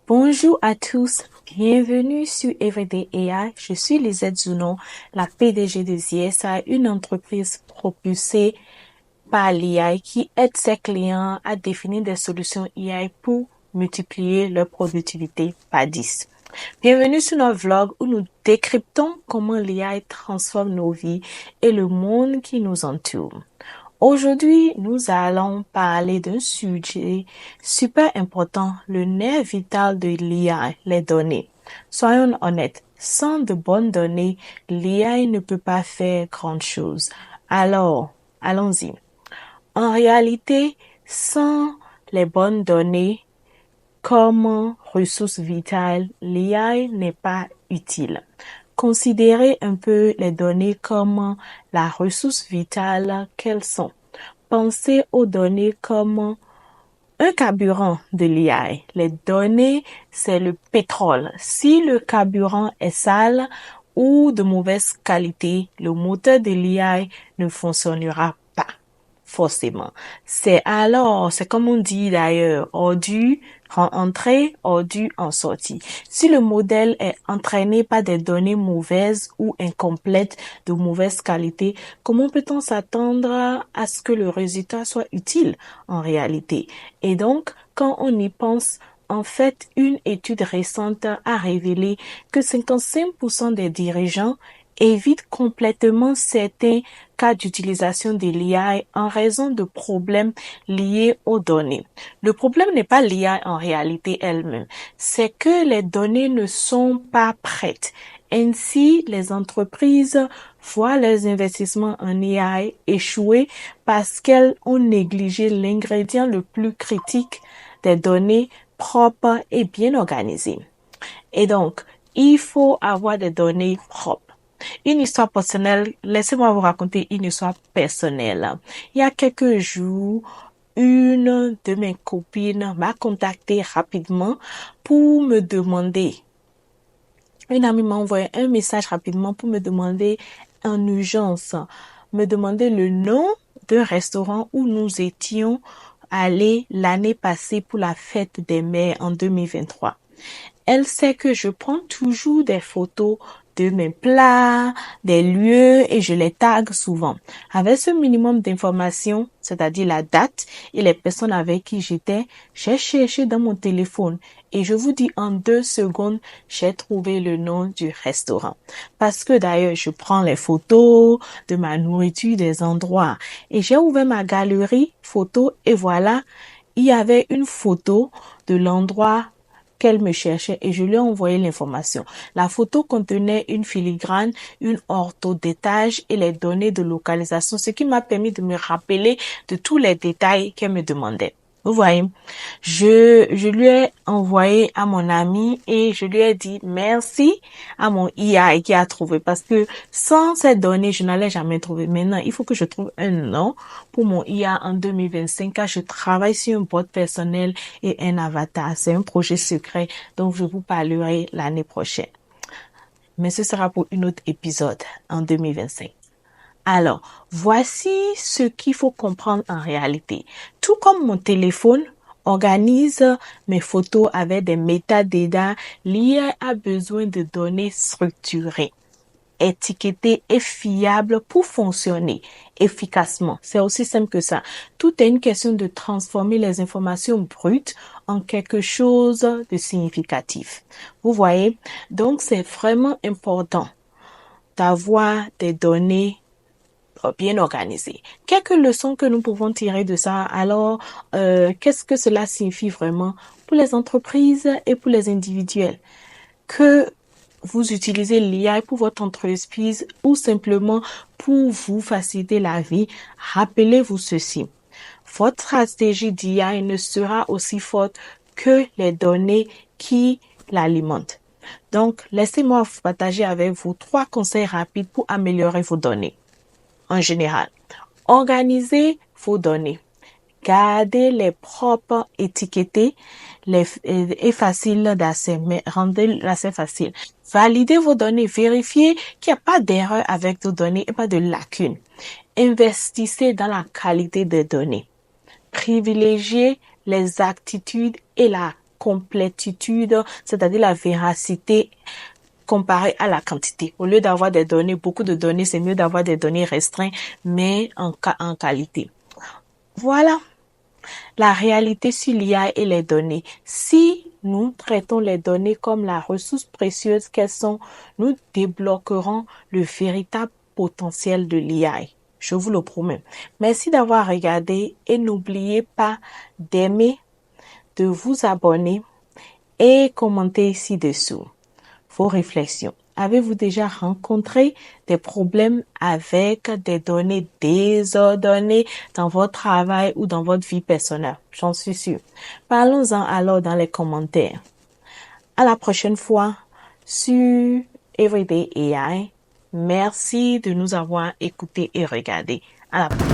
Bonjour à tous, bienvenue sur Everyday AI. Je suis Lisette Zounon, la PDG de ZSA, une entreprise propulsée par l'AI qui aide ses clients à définir des solutions AI pour multiplier leur productivité par 10. Bienvenue sur notre vlog où nous décryptons comment l'AI transforme nos vies et le monde qui nous entoure. Aujourd'hui, nous allons parler d'un sujet super important, le nerf vital de l'IA, les données. Soyons honnêtes, sans de bonnes données, l'IA ne peut pas faire grand-chose. Alors, allons-y. En réalité, sans les bonnes données comme ressource vitale, l'IA n'est pas utile. Considérez un peu les données comme la ressource vitale qu'elles sont. Pensez aux données comme un carburant de l'IA. Les données, c'est le pétrole. Si le carburant est sale ou de mauvaise qualité, le moteur de l'IA ne fonctionnera pas forcément. C'est comme on dit d'ailleurs, ordu en entrée, ordu en sortie. Si le modèle est entraîné par des données mauvaises ou incomplètes de mauvaise qualité, comment peut-on s'attendre à ce que le résultat soit utile en réalité? Et donc, quand on y pense, en fait, une étude récente a révélé que 55% des dirigeants évitent complètement certains cas d'utilisation de l'IA en raison de problèmes liés aux données. Le problème n'est pas l'IA en réalité elle-même, c'est que les données ne sont pas prêtes. Ainsi, les entreprises voient leurs investissements en IA échouer parce qu'elles ont négligé l'ingrédient le plus critique des données propres et bien organisées. Et donc, il faut avoir des données propres. Une histoire personnelle, laissez-moi vous raconter une histoire personnelle. Il y a quelques jours, une de mes copines m'a contacté rapidement pour me demander, une amie m'a envoyé un message rapidement pour me demander en urgence, me demander le nom d'un restaurant où nous étions allés l'année passée pour la fête des mères en 2023. Elle sait que je prends toujours des photos de mes plats, des lieux et je les tag souvent. Avec ce minimum d'informations, c'est-à-dire la date et les personnes avec qui j'étais, j'ai cherché dans mon téléphone et je vous dis en 2 secondes, j'ai trouvé le nom du restaurant. Parce que d'ailleurs, je prends les photos de ma nourriture des endroits et j'ai ouvert ma galerie photo et voilà, il y avait une photo de l'endroit qu'elle me cherchait et je lui ai envoyé l'information. La photo contenait une filigrane, une orthodétage et les données de localisation, ce qui m'a permis de me rappeler de tous les détails qu'elle me demandait. Vous voyez, je lui ai envoyé à mon ami et je lui ai dit merci à mon IA qui a trouvé parce que sans ces données, je n'allais jamais trouver. Maintenant, il faut que je trouve un nom pour mon IA en 2025 car je travaille sur un bot personnel et un avatar. C'est un projet secret dont je vous parlerai l'année prochaine. Mais ce sera pour un autre épisode en 2025. Alors, voici ce qu'il faut comprendre en réalité. Tout comme mon téléphone organise mes photos avec des métadata, l'IA a besoin de données structurées, étiquetées et fiables pour fonctionner efficacement. C'est aussi simple que ça. Tout est une question de transformer les informations brutes en quelque chose de significatif. Vous voyez? Donc, c'est vraiment important d'avoir des données bien organisé. Quelques leçons que nous pouvons tirer de ça. Alors, qu'est-ce que cela signifie vraiment pour les entreprises et pour les individuels? Que vous utilisez l'IA pour votre entreprise ou simplement pour vous faciliter la vie, rappelez-vous ceci. Votre stratégie d'IA ne sera aussi forte que les données qui l'alimentent. Donc, laissez-moi vous partager avec vous 3 conseils rapides pour améliorer vos données. En général, organisez vos données. Gardez les propres étiquetés et faciles d'accès, mais rendez l'accès facile. Validez vos données. Vérifiez qu'il n'y a pas d'erreur avec vos données et pas de lacunes. Investissez dans la qualité des données. Privilégiez les aptitudes et la complétitude, c'est-à-dire la véracité comparée à la quantité. Au lieu d'avoir des données, beaucoup de données, c'est mieux d'avoir des données restreintes, mais en qualité. Voilà la réalité sur l'IA et les données. Si nous traitons les données comme la ressource précieuse qu'elles sont, nous débloquerons le véritable potentiel de l'IA. Je vous le promets. Merci d'avoir regardé et n'oubliez pas d'aimer, de vous abonner et commenter ci-dessous vos réflexions. Avez-vous déjà rencontré des problèmes avec des données désordonnées dans votre travail ou dans votre vie personnelle? J'en suis sûre. Parlons-en alors dans les commentaires. À la prochaine fois sur Everyday AI. Merci de nous avoir écoutés et regardés. À la prochaine.